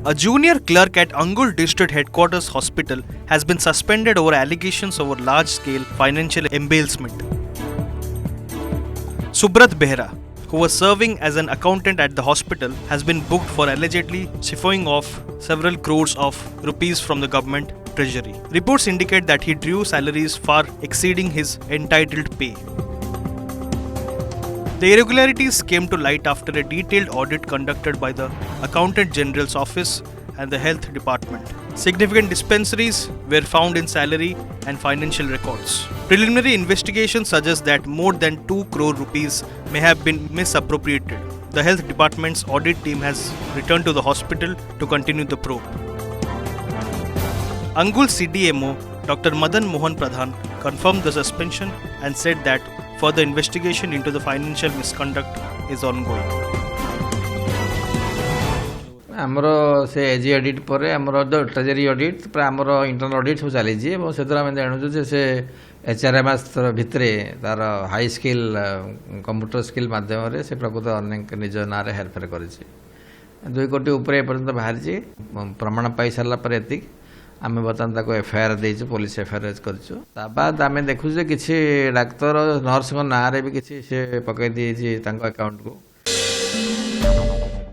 A junior clerk at Angul District Headquarters Hospital has been suspended over allegations over large-scale financial embezzlement. Subrat Behra, who was serving as an accountant at the hospital, has been booked for allegedly siphoning off several crores of rupees from the government treasury. Reports indicate that he drew salaries far exceeding his entitled pay. The irregularities came to light after a detailed audit conducted by the Accountant General's Office and the Health Department. Significant dispensaries were found in salary and financial records. Preliminary investigations suggest that more than 2 crore rupees may have been misappropriated. The Health Department's audit team has returned to the hospital to continue the probe. Angul CDMO Dr. Madan Mohan Pradhan confirmed the suspension and said that further investigation into the financial misconduct is ongoing. आमर से एजी audit पर आमर treasury audit पर आमर internal audit सब चली से आम जानूँ से एचआरएमएस भितर तार हाई स्किल कंप्यूटर स्किल मध्यम से प्रकृत अनेक निज ना हेरफेर कर 2 कोटी ऊपर एपर्यंत बाहरी प्रमाण पाई सारापर एतिक आम बर्तमान एफआईआर देचु पुलिस एफआईआर कर आम देखु किसी डाक्तर नर्स ना भी किसी से पकई दी अकाउंट को